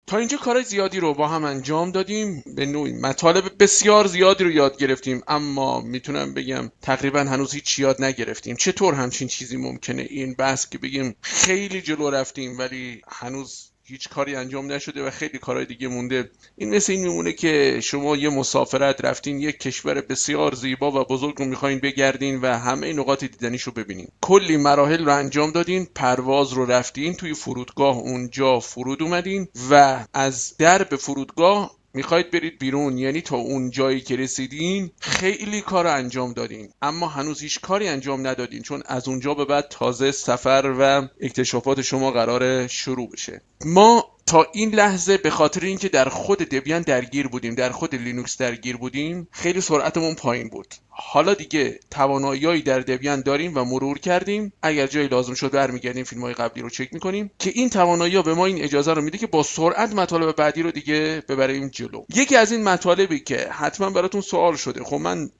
تا اینجا کار زیادی رو با هم انجام دادیم، به نوعی مطالب بسیار زیادی رو یاد گرفتیم، اما میتونم بگم تقریبا هنوز هیچ یاد نگرفتیم. چطور همچین چیزی ممکنه؟ این بحث که بگیم خیلی جلو رفتیم ولی هنوز هیچ کاری انجام نشده و خیلی کارهای دیگه مونده. این مثل این میمونه که شما یه مسافرت رفتین یک کشور بسیار زیبا و بزرگ رو میخواین بگردین و همه نقاط دیدنیش رو ببینین. کلی مراحل رو انجام دادین، پرواز رو رفتین، توی فرودگاه اونجا فرود اومدین و از درب فرودگاه میخواید برید بیرون. یعنی تا اون جایی که رسیدین خیلی کار انجام دادین، اما هنوز هیچ کاری انجام ندادین، چون از اونجا به بعد تازه سفر و اکتشافات شما قراره شروع بشه. ما تا این لحظه به خاطر اینکه در خود دبیان درگیر بودیم، در خود لینوکس درگیر بودیم، خیلی سرعتمون پایین بود. حالا دیگه توانایی‌هایی در دبیان داریم و مرور کردیم. اگر جایی لازم شد برمیگردیم فیلم‌های قبلی رو چک می‌کنیم که این توانایی‌ها به ما این اجازه رو میده که با سرعت مطالب بعدی رو دیگه ببریم جلو. یکی از این مطالبی که حتما براتون سوال شده، خب من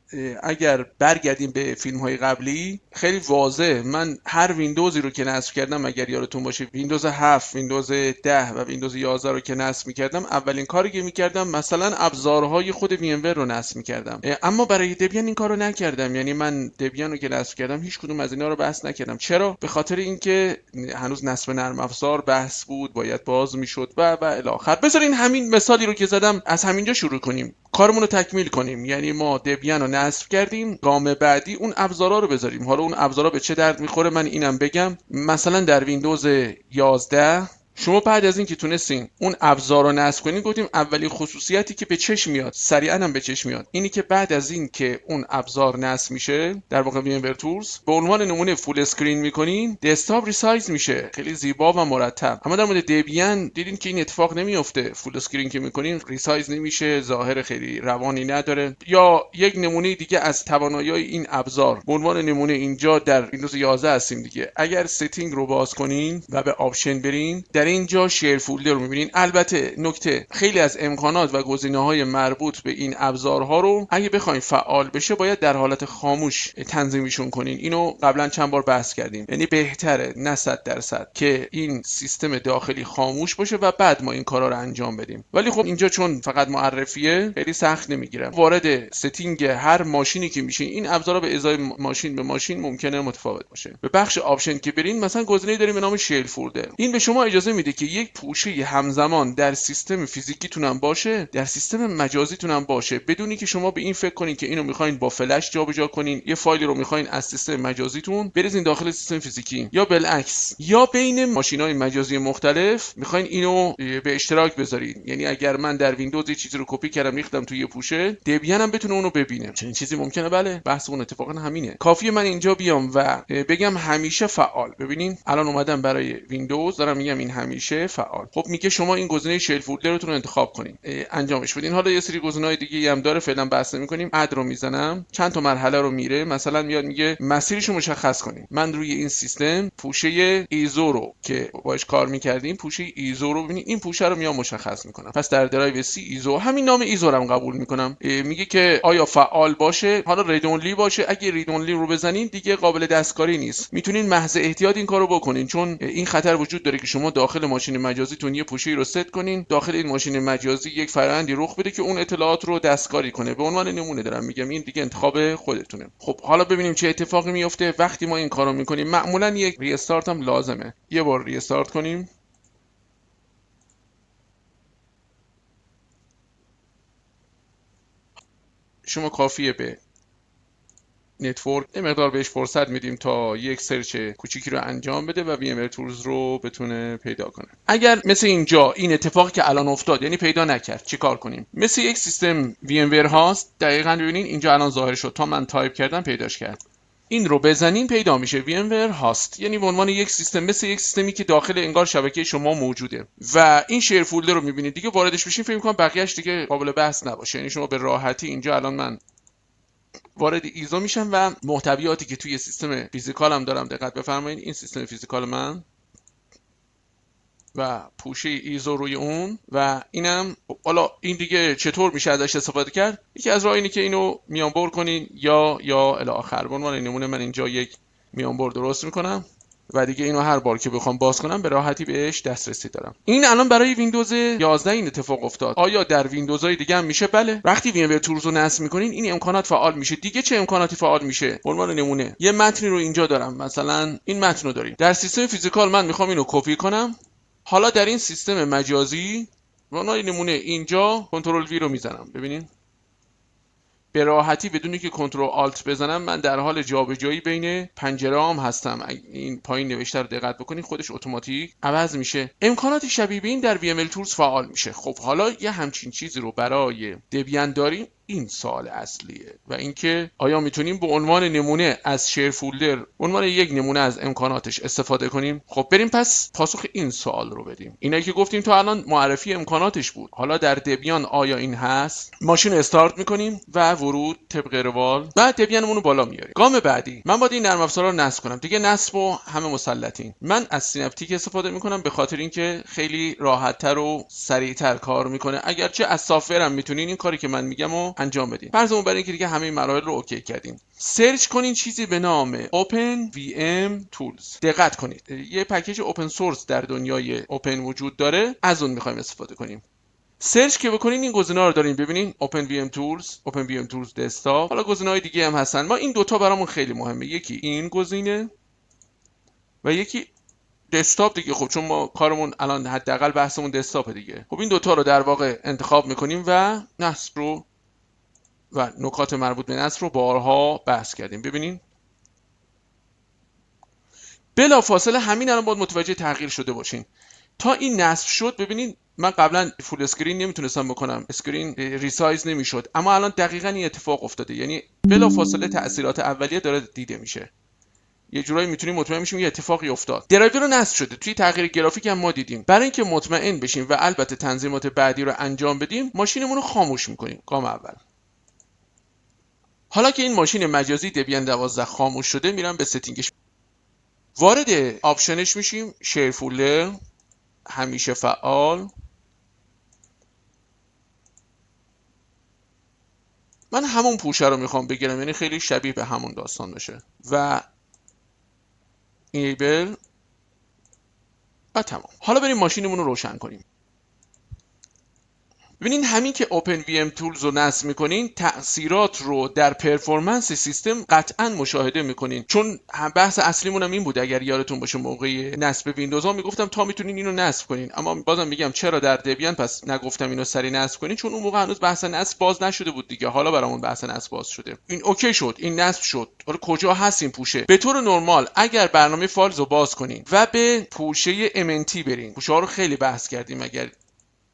اگر برگردیم به فیلم‌های قبلی خیلی واضح، من هر ویندوزی رو که نصب کردم، اگر یادتون باشه ویندوز 7، ویندوز 10 و ویندوز 11 رو که نصب می‌کردم، اولین کاری که می‌کردم مثلا ابزارهای خود وی ام ور رو نصب می‌کردم. اما برای دبیان این کارو نکردم. یعنی من دبیان رو که نصب کردم هیچ کدوم از اینا رو بحث نکردم. چرا؟ به خاطر اینکه هنوز نصب نرم افزار بحث بود، باید باز میشد و الی آخر. بذارین همین مثالی رو که زدم از همینجا شروع کنیم، کارمون رو تکمیل کنیم. یعنی ما دبیان رو نصب کردیم، گام بعدی اون ابزارا رو بذاریم. حالا اون ابزارا به چه درد میخوره من اینم بگم. مثلا در ویندوز 11 شما بعد از اینکه تونستین اون ابزار رو نصب کنین، گفتیم اولین خصوصیتی که به چشم میاد، سریعا هم به چشم میاد، اینی که بعد از این که اون ابزار نصب میشه، در واقع وی ام ور تولز، به عنوان نمونه فول اسکرین میکنین، دسکتاپ ریسایز میشه، خیلی زیبا و مرتب. اما در مورد دبیان دیدین که این اتفاق نمیفته. فول اسکرین که میکنین ریسایز نمیشه، ظاهر خیلی روانی نداره. یا یک نمونه دیگه از توانایی این ابزار، به عنوان نمونه اینجا در ویندوز 11 هستیم دیگه، اگر ستینگ رو باز کنین و به آپشن برین، در اینجا شیر فولدر رو میبینین. البته نکته، خیلی از امکانات و گزینه‌های مربوط به این ابزارها رو اگه بخواید فعال بشه باید در حالت خاموش تنظیمشون کنین. اینو قبلا چند بار بحث کردیم. یعنی بهتره، نه 100%، که این سیستم داخلی خاموش باشه و بعد ما این کارا رو انجام بدیم. ولی خب اینجا چون فقط معرفیه خیلی سخت نمیگیرم. وارد ستینگ هر ماشینی که میشین، این ابزارا به ازای ماشین به ماشین ممکنه متفاوت باشه. به بخش آپشن که برین، مثلا گزینه‌ای داریم به نام شیر فولدر. این به شما اجازه میده که یک پوشه همزمان در سیستم فیزیکیتون هم باشه، در سیستم مجازیتون هم باشه، بدونی که شما به این فکر کنین که اینو میخواین با فلش جابجا کنین، یه فایلی رو میخواین از سیستم مجازیتون بریزین داخل سیستم فیزیکی، یا بالعکس، یا بین ماشین‌های مجازی مختلف میخواین اینو به اشتراک بذارین. یعنی اگر من در ویندوز یه چیزی رو کپی کردم ریختم توی یه پوشه، دبیان هم بتونه اونو ببینه. چنین چیزی ممکنه؟ بله، بحث اون اتفاقا همینه. کافیه من اینجا بیام و بگم همیشه فعال. ببینین الان اومدم برای ویندوز دارم میگم این همیشه فعال. خب میگه شما این گزینه شیر فولدرتون رو انتخاب کنین، انجامش بدین. حالا یه سری گزینه‌های دیگه هم داره، فعلا بحث نمی‌کنیم. اد رو میزنم، چند تا مرحله رو میره. مثلا میاد میگه مسیرشو مشخص کنین. من روی این سیستم پوشه ایزو رو که باهاش کار می‌کردیم، پوشه ایزو رو ببینید، این پوشه رو میام مشخص می‌کنم. پس در درایو سی ایزو، همین نام ایزو رو هم قبول می‌کنم. میگه که آیا فعال باشه، حالا رید اونلی باشه. اگه رید اونلی رو بزنین دیگه قابل دستکاری نیست، میتونین محض احتیاط این کارو بکنین، چون این خطر وجود داره که شما داخل ماشین مجازیتون یه پوشه‌ای رو ست کنین، داخل این ماشین مجازی یک فرآیندی رخ بده که اون اطلاعات رو دستکاری کنه. به عنوان نمونه دارم میگم، این دیگه انتخاب خودتونه. خب حالا ببینیم چه اتفاقی میفته وقتی ما این کارو میکنیم. معمولا یک ریستارت هم لازمه، یه بار ریستارت کنیم. شما کافیه به نتورک یه مقدار بهش فرصت میدیم تا یک سرچ کوچیکی رو انجام بده و وی ام ور تولز رو بتونه پیدا کنه. اگر مثل اینجا این اتفاقی که الان افتاد، یعنی پیدا نکرد، چیکار کنیم؟ مثل یک سیستم وی ام ور هاست. دقیقاً ببینین اینجا الان ظاهر شد، تا من تایپ کردم پیداش کرد. این رو بزنین پیدا میشه وی ام ور هاست، یعنی به عنوان یک سیستم، مثل یک سیستمی که داخل انگار شبکه شما موجوده. و این شیر فولدر رو میبینید دیگه، واردش بشین فکر می‌کنم بقیه‌اش دیگه قابل بحث نباشه. یعنی شما به راحتی اینجا الان من وارد ایزو میشم و محتویاتی که توی سیستم فیزیکالم دارم، دقت بفرمایید این سیستم فیزیکال من و پوشه ایزو روی اون و اینم. حالا این دیگه چطور میشه ازش استفاده کرد؟ یکی از راه اینه که اینو میانبر کنین یا الی آخر. به عنوان نمونه من اینجا یک میانبر درست میکنم و دیگه اینو هر بار که بخوام باز کنم به راحتی بهش دسترسی دارم. این الان برای ویندوز 11 این اتفاق افتاد. آیا در ویندوزهای دیگه هم میشه؟ بله. وقتی VMware تولز رو نصب میکنین این امکانات فعال میشه. دیگه چه امکاناتی فعال میشه؟ به عنوان نمونه یه متنی رو اینجا دارم، مثلا این متن رو داریم. در سیستم فیزیکال من میخوام اینو کپی کنم. حالا در این سیستم مجازی به عنوان نمونه اینجا کنترل وی رو میزنم. ببینین به راحتی بدونی که کنترل آلت بزنم من در حال جابجایی بین پنجره‌هام هستم. این پایین نوشته رو دقت بکنید خودش اتوماتیک عوض میشه. امکانات شبیه به این در VML Tools فعال میشه. خب حالا یه همچین چیزی رو برای دبیان داریم. این سوال اصلیه و اینکه آیا میتونیم به عنوان نمونه از شیر فولدر به عنوان یک نمونه از امکاناتش استفاده کنیم؟ خب بریم پس پاسخ این سوال رو بدیم. اینایی که گفتیم تا الان معرفی امکاناتش بود. حالا در دبیان آیا این هست؟ ماشین رو استارت میکنیم و ورود طبق روال و دبیانمون رو بالا میاریم. گام بعدی من باید این نرم افزارا رو نصب کنم. دیگه نصب و همه مسلطین. من از سینپتیک استفاده میکنم به خاطر اینکه خیلی راحت‌تر و سریعتر کار میکنه. اگرچه از سافت هم میتونین این کاری که من میگم رو انجام بدین. فرضمون بر اینکه دیگه همه مراحل رو اوکی کردین. سرچ کنین چیزی به نام OpenVM Tools. دقت کنید یه پکیج اوپن سورس در دنیای اوپن وجود داره، از اون میخوایم استفاده کنیم. سرچ که بکنین این گزینه‌ها رو دارین. ببینین OpenVM Tools، OpenVM Tools Desktop، حالا گزینه‌های دیگه هم هستن. ما این دوتا برامون خیلی مهمه. یکی این گزینه و یکی دسکتاپ دیگه. خب چون ما کارمون الان حداقل بحثمون دسکتاپ دیگه. خب این دوتا رو در واقع انتخاب میکنیم و نصب رو و نکات مربوط به نصب رو بارها بحث کردیم. ببینین بلا فاصله همین الان باید متوجه تغییر شده باشین. تا این نصب شد ببینین من قبلا فول اسکرین نمیتونستم بکنم، اسکرین ریسایز نمیشد، اما الان دقیقاً این اتفاق افتاده. یعنی بلا فاصله تأثیرات اولیه داره دیده میشه. یه جورایی میتونیم مطمئن بشیم یه اتفاقی افتاد. درایور رو نصب شده. توی تغییر گرافیک هم ما دیدیم. برای اینکه مطمئن بشیم و البته تنظیمات بعدی رو انجام بدیم ماشینمون رو خاموش میکنیم. گام اول. حالا که این ماشین مجازی دبیان 12 خاموش شده میرم به ستینگش. وارد آپشنش میشیم. شیر فولدر همیشه فعال. من همون پوشه رو میخوام بگیرم، یعنی خیلی شبیه به همون داستان باشه و اینیبل و تمام. حالا بریم ماشینمون رو روشن کنیم. ببینین همین که OpenVM Tools رو نصب میکنین تأثیرات رو در پرفورمنس سیستم قطعا مشاهده میکنین. چون بحث اصلیمون هم این بود اگر یادتون باشه موقع نصب ویندوز ها میگفتم تا میتونین اینو نصب کنین، اما بازم میگم چرا در دبیان پس نگفتم اینو سری نصب کنین، چون اون موقع هنوز بحث نصب باز نشده بود دیگه. حالا برامون بحث نصب باز شده. این اوکی شد، این نصب شد. حالا کجا هست این پوشه؟ به طور نرمال اگر برنامه فایلز رو باز کنین و به پوشه MNT برین، پوشه ها رو خیلی بحث کردیم اگر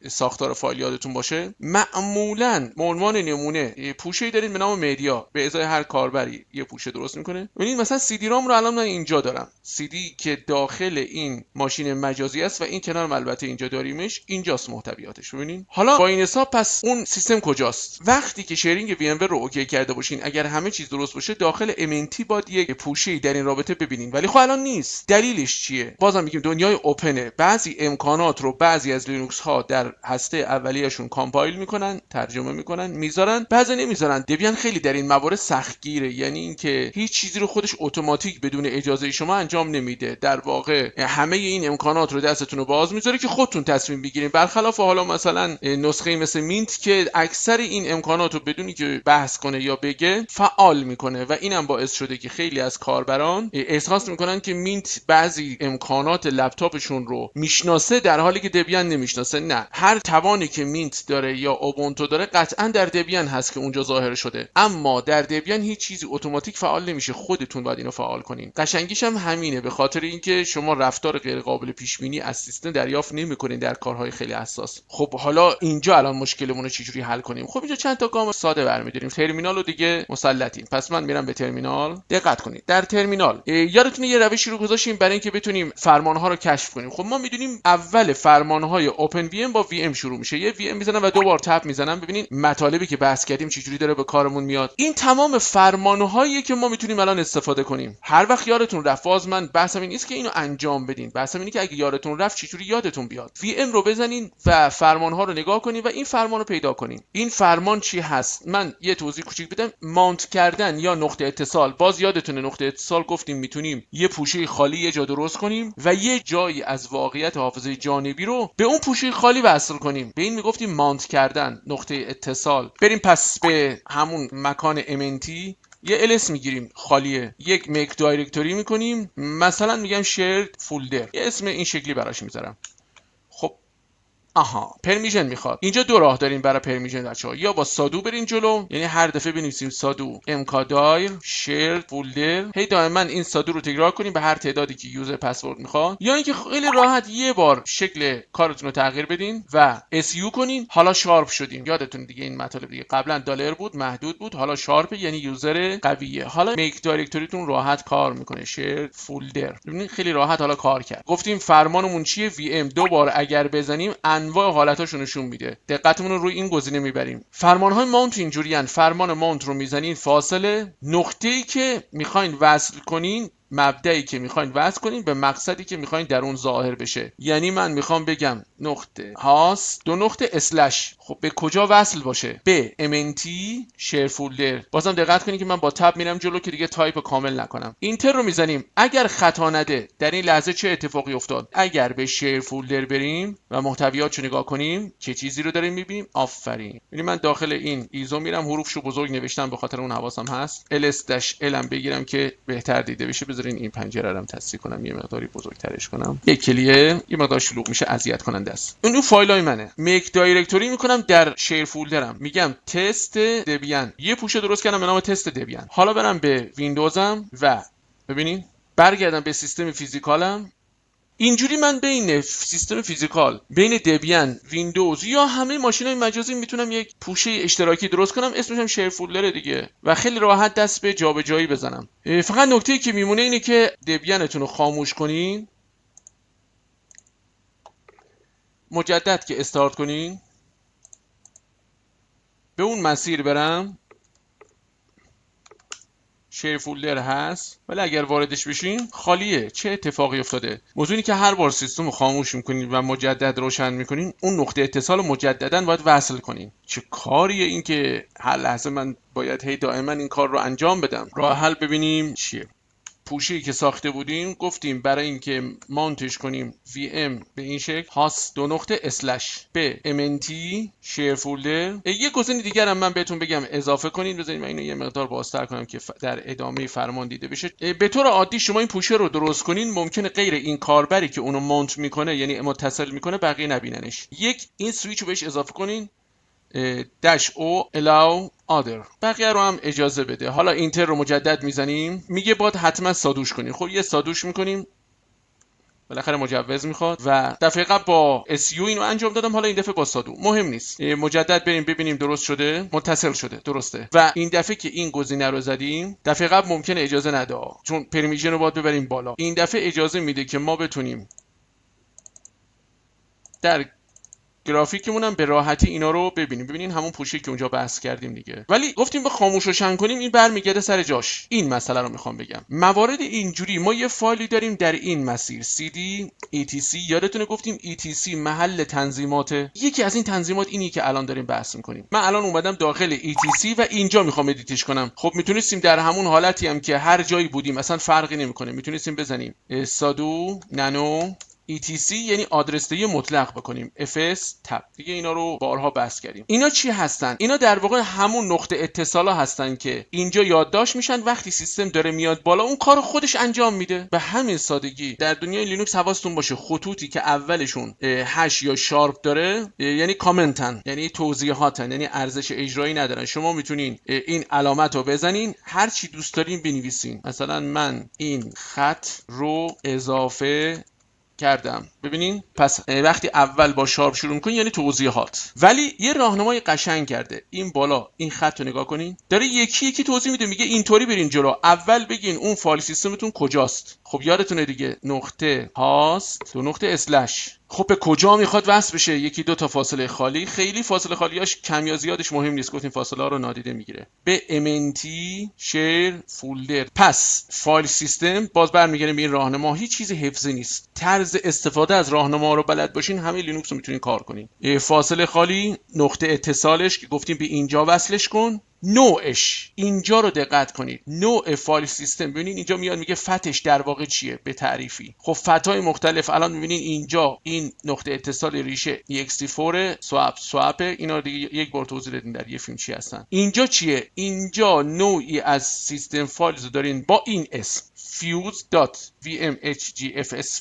ساختار فایل یادتون باشه، معمولاً به عنوان نمونه پوشه‌ای دارین به نام مدیا، به ازای هر کاربری یه پوشه درست میکنه. ببینید مثلا CD رام رو الان من اینجا دارم، CD که داخل این ماشین مجازی است و این کنار البته اینجا داریمش، اینجاست محتویاتش. ببینید حالا با این حساب پس اون سیستم کجاست؟ وقتی که شیرینگ VMware رو اوکی کرده باشین، اگر همه چیز درست باشه داخل MNT باید یک پوشه‌ای در این رابطه ببینین، ولی خب الان نیست. دلیلش چیه؟ بازم میگیم دنیای اوپنه، بعضی امکانات رو بعضی از لینوکس ها در هسته اولیه‌شون کامپایل میکنن، ترجمه میکنن، میذارن، بعضی نمیذارن. دبیان خیلی در این موارد سختگیره، یعنی اینکه هیچ چیزی رو خودش اتوماتیک بدون اجازه شما انجام نمیده. در واقع همه این امکانات رو دستتون رو باز میذاره که خودتون تصمیم بگیرین. برخلاف حالا مثلا نسخه مثل مینت که اکثر این امکانات رو بدونی که بحث کنه یا بگه فعال میکنه و اینم باعث شده که خیلی از کاربران احساس میکنن که مینت بعضی امکانات لپتاپشون رو میشناسه در حالی که دبیان نمیشناسه. نه، هر توانی که مینت داره یا اوبونتو داره قطعا در دبیان هست که اونجا ظاهر شده، اما در دبیان هیچ چیزی اتوماتیک فعال نمیشه، خودتون باید اینو فعال کنین. قشنگیش هم همینه، به خاطر اینکه شما رفتار غیر قابل پیش بینی از سیستم دریافت نمیکنین در کارهای خیلی حساس. خب حالا اینجا الان مشکلمون رو چجوری حل کنیم؟ خب اینجا چند تا گام ساده برمی‌داریم. ترمینال رو دیگه مسلطین. پس من میرم به ترمینال. دقت کنید در ترمینال یادتونه یه روشی رو گذاشتیم برای اینکه بتونیم فرمان‌ها رو کشف کنیم. خب ما میدونیم اول فرمان‌های OpenVM با وی ام شروع میشه. یه وی ام میزنم و 2 بار تپ میزنم. ببینین مطالبی که بحث کردیم چجوری داره به کارمون میاد. این تمام فرمانهاییه که ما میتونیم الان استفاده کنیم. هر وقت یادتون رفت، باز من بحثم این نیست که اینو انجام بدین، بحثم اینه که اگه یادتون رفت چجوری یادتون بیاد. وی ام رو بزنین و فرمانها رو نگاه کنین و این فرمان رو پیدا کنین. این فرمان چی هست؟ من یه توضیح کوچیک بدم. مانت کردن یا نقطه اتصال. باز یادتونه نقطه اتصال گفتیم میتونیم یه پوشه خالی یه جا درست کنیم و یه جایی از واقعیت حافظه جانبی رو به اون پوشه خالی وصل کنیم. به این میگفتیم مانت کردن، نقطه اتصال. بریم پس به همون مکان MNT یه ls میگیریم خالیه، یک میک دایرکتوری میکنیم، مثلا میگم شیرد فولدر، یه اسم این شکلی براش میذارم. خب آها، پرمیشن میخواد. اینجا 2 راه داریم برای پرمیشن بچه‌ها. یا با سادو برین جلو، یعنی هر دفعه بنویسیم سادو امکادایر شیر فولدر، هی دائما این سادو رو تکرار کنیم به هر تعدادی که یوزر پسورد میخواد. یا اینکه خیلی راحت یه بار شکل کارتون رو تغییر بدین و SU کنین. حالا شارپ شدیم. یادتون دیگه این مطالب دیگه قبلا دلار بود، محدود بود، حالا شارپ یعنی یوزر قویه. حالا میک دایرکتوریتون راحت کار میکنه، شیر فولدر. ببینید خیلی راحت حالا کار کرد. گفتیم فرمانمون چیه؟ VM 2 بار اگر بزنیم انواع حالتاشو نشون میده. دقتمون رو روی این گزینه میبریم. فرمانهای ماونت اینجوریان. فرمان ماونت رو میزنین، فاصله، نقطه‌ای که میخواین وصل کنین، مبدئی که میخواین وصل کنین به مقصدی که میخواین در اون ظاهر بشه. یعنی من میخوام بگم نقطه هاست 2 نقطه اسلش. خب به کجا وصل باشه؟ به MNT شیر فولدر. بازم دقت کنین که من با تب میرم جلو که دیگه تایپ کامل نکنم. اینتر رو میزنیم. اگر خطا نده در این لحظه چه اتفاقی افتاد؟ اگر به شیر فولدر بریم و محتویاتشو نگاه کنیم چه چیزی رو داریم میبینیم؟ آفرین. یعنی من داخل این ایزو میرم، حروفشو بزرگ نوشتم به خاطر اون حواسم هست. ls-l هم بگیرم که بهتر دیده بشه. بذارین این پنجره رو هم تصحیح کنم، یه مقداری بزرگترش کنم. یک کلیه یه مقدار شلوغ میشه، اذیت کننده است. اون فایلای منه. میک دایرکتوری میکنم در شیر فولدرم، میگم تست دبیان. یه پوشه درست کردم به نام تست دبیان. حالا برم به ویندوزم و ببینین برگردم به سیستم فیزیکالم. اینجوری من بین سیستم فیزیکال، بین دبیان، ویندوز یا همه ماشین‌های مجازی میتونم یک پوشه اشتراکی درست کنم، اسمش هم شیر فولدر دیگه، و خیلی راحت دست به جابجایی بزنم. فقط نکته‌ای که میمونه اینه که دبیانتون رو خاموش کنین، مجدد که استارت کنین، به اون مسیر برم. شیر فولدر هست ولی اگر واردش بشین خالیه. چه اتفاقی افتاده؟ موضوعی که هر بار سیستم رو خاموش میکنین و مجدد روشن میکنین، اون نقطه اتصال رو مجددا باید وصل کنین. چه کاریه این که هر لحظه من باید هی دائما این کار رو انجام بدم؟ راه حل ببینیم چیه. پوشه‌ای که ساخته بودیم گفتیم برای اینکه مانتش کنیم VM به این شکل هاست 2 نقطه اسلش به MNT شیر فولدر. یه گزینه دیگر هم من بهتون بگم اضافه کنین. بذارید من اینو یه مقدار بازتر کنم که در ادامه فرمان دیده بشه. به طور عادی شما این پوشه رو درست کنین، ممکنه غیر این کاربری که اونو مانت میکنه یعنی متصل میکنه بقیه نبیننش. یک این سویچ رو بهش اضافه کنین، dash o allow other، بقیه رو هم اجازه بده. حالا اینتر رو مجدد میزنیم، میگه باید حتما سادوش کنیم. خب یه سادوش میکنیم، بالاخره مجوز میخواد و دفعه قبل با SU اینو انجام دادم، حالا این دفعه با سادو. مهم نیست، مجدد بریم ببینیم درست شده، متصل شده، درسته. و این دفعه که این گزینه رو زدیم، دفعه قبل ممکنه اجازه نده چون پرمیشن رو باید ببریم بالا. این دفعه اجازه میده که ما بتونیم در گرافیکمون هم به راحتی اینا رو ببینیم. ببینین همون پوشی که اونجا بحث کردیم دیگه. ولی گفتیم با خاموش روشن کنیم این برمیگرده سر جاش. این مسئله رو میخوام بگم. موارد اینجوری ما یه فایلی داریم در این مسیر cd etc. یادتونه گفتیم etc محل تنظیماته. یکی از این تنظیمات اینی که الان داریم بحث میکنیم. من الان اومدم داخل etc و اینجا میخوام ادیتش کنم. خب میتونستیم در همون حالتی هم که هر جایی بودیم اصلا فرقی نمیکنه، میتونستیم بزنیم سادو نانو etc یعنی آدرسدهی مطلق بکنیم fs تب. دیگه اینا رو بارها بحث کردیم. اینا چی هستن؟ اینا در واقع همون نقطه اتصالا هستن که اینجا یادداشت میشن، وقتی سیستم داره میاد بالا اون کارو خودش انجام میده. به همین سادگی در دنیای لینوکس حواستون باشه خطوطی که اولشون هش یا شارپ داره یعنی کامنتن، یعنی توضیحاتن، یعنی ارزش اجرایی ندارن. شما میتونین این علامت رو بزنین، هر چی دوست دارین بنویسین. مثلا من این خط رو اضافه کردم. ببینین پس وقتی اول با شارپ شروع می‌کنین یعنی توضیحات. ولی یه راهنمای قشنگ کرده. این بالا این خط رو نگاه کنین، داره یکی یکی توضیح میده، میگه اینطوری برین جلو. اول بگین اون فایل سیستمتون کجاست. خب یادتونه دیگه، نقطه هاست 2 نقطه اسلش. خب به کجا میخواد وصل بشه؟ یکی دو تا فاصله خالی، خیلی فاصله خالیاش کم یا زیادش مهم نیست، گفتیم فاصله ها رو نادیده میگیره. به MNT شیر فولدر. پس فایل سیستم باز برمیگردیم به این راهنما، هیچ چیزی حفظی نیست. طرز استفاده از راهنما رو بلد باشین همه لینوکس رو میتونین کار کنین. فاصله خالی، نقطه اتصالش که گفتیم به اینجا وصلش کن. نوعش، اینجا رو دقت کنید، نوع فایل سیستم. ببینید اینجا میاد میگه فتش در واقع چیه به تعریفی. خب فتای مختلف الان میبینید اینجا این نقطه اتصال ریشه ext4 سواب اینا رو دیگه یک بار توضیح دادیم در یه فیلم چی هستن. اینجا چیه؟ اینجا نوعی از سیستم فایلز دارین با این اسم fuse.vmhgfs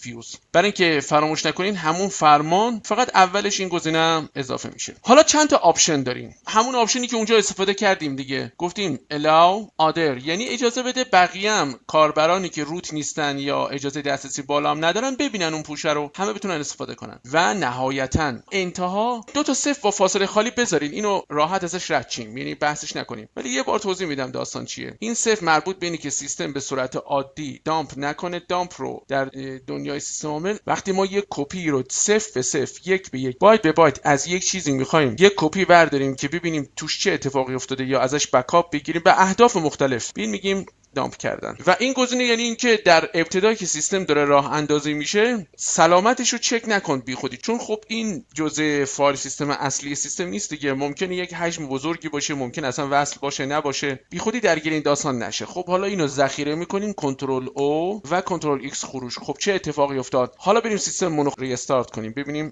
fuse. برای اینکه فراموش نکنین همون فرمان فقط اولش این گزینه اضافه میشه. حالا چند تا آپشن داریم، همون آپشنی که اونجا استفاده کردیم دیگه، گفتیم allow other یعنی اجازه بده بقیه هم کاربرانی که روت نیستن یا اجازه دسترسی بالا هم ندارن ببینن اون پوشه رو، همه بتونن استفاده کنن. و نهایتا انتها دو تا صفر با فاصله خالی بذارین، اینو راحت ازش رد شیم، یعنی بحثش نکنیم. ولی یه بار توضیح میدم داستان چیه. این صفر مربوط به اینه که سیستم به صورت عادی دامپ نکنه. دامپ رو در دنیای سیستم عامل وقتی ما یک کپی رو صفر به صفر، یک به یک، بایت به بایت از یک چیزی میخوایم یک کپی برداریم که ببینیم توش چه اتفاقی افتاده یا ازش بکاپ بگیریم به اهداف مختلف، ببین میگیم دامپ کردن. و این گزینه یعنی اینکه در ابتدایی که سیستم داره راه اندازی میشه سلامتش رو چک نکن بی خودی، چون خب این جزء فایل سیستم اصلی سیستم نیست دیگه، ممکنه یک حجم بزرگی باشه، ممکن اصلا وصل باشه نباشه، بی خودی درگیر این داستان نشه. خب حالا اینو ذخیره میکنین کنترل او و کنترل ایکس خروج. خب چه اتفاقی افتاد؟ حالا بریم سیستممون رو ریستارت کنیم ببینیم.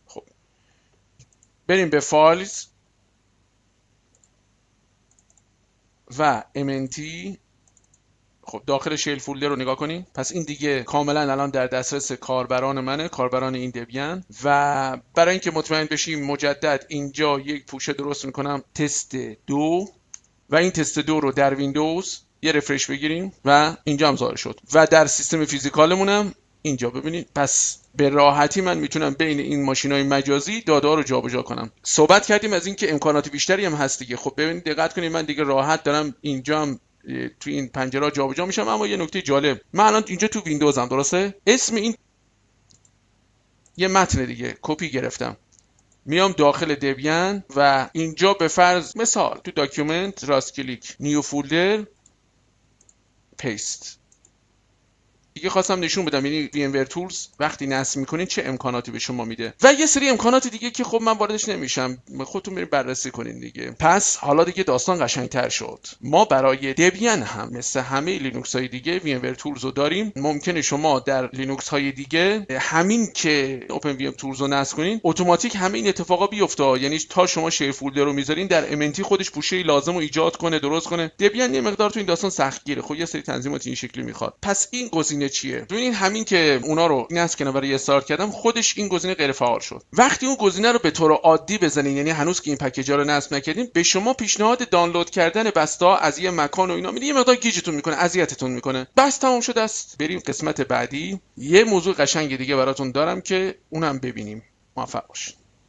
خب بریم به فایلز و MNT. خب داخل شیل فولدر رو نگاه کنیم. پس این دیگه کاملا الان در دسترس کاربران منه، کاربران این دبیان. و برای اینکه مطمئن بشیم مجدد اینجا یک پوشه درست میکنم تست 2 و این تست 2 رو در ویندوز یه رفرش بگیریم و اینجا هم ظاهر شد. و در سیستم فیزیکالمونم اینجا ببینید. پس به راحتی من میتونم بین این ماشین‌های مجازی داده ها رو جابجا کنم. صحبت کردیم از اینکه امکانات بیشتری هم هست دیگه. خب ببینید دقت کنید، من دیگه راحت دارم اینجا هم توی این پنجره جابجا میشم. اما یه نکته جالب، من الان اینجا تو ویندوزم، درسته؟ اسم این یه متن دیگه کپی گرفتم، میام داخل دبیان و اینجا به فرض مثال تو داکیومنت راست کلیک نیو فولدر پیست. دیگه خواستم نشون بدم یعنی VMware Tools وقتی نصب میکنین چه امکاناتی به شما میده و یه سری امکانات دیگه که خب من واردش نمیشم، خودتون برید بررسی کنین دیگه. پس حالا دیگه داستان قشنگتر شد. ما برای دبیان هم مثل همه لینوکس های دیگه VMware Tools رو داریم. ممکنه شما در لینوکس های دیگه همین که OpenVM Tools رو نصب کنین اتوماتیک همه این اتفاقا بیفته، یعنی تا شما شیر فولدر رو میذارین در MNT خودش پوشه لازم رو ایجاد کنه، درست کنه. دبیان یه مقدار تو این داستان سختگیره، خب یه سری تنظیمات این شکلی میخواد. پس این گزینه چیه؟ ببینید همین که اونا رو نصب کردم برای استارت کردم خودش این گزینه غیر فعال شد. وقتی اون گزینه رو به طور عادی بزنین، یعنی هنوز که این پکیج ها رو نصب نکردین، به شما پیشنهاد دانلود کردن بسته ها از یه مکان و اینا میده، یه مقدار گیجتون میکنه، اذیتتون میکنه. بس تمام شده است. بریم قسمت بعدی. یه موضوع قشنگ دیگه براتون دارم که اونم ببینیم. موفق باشید.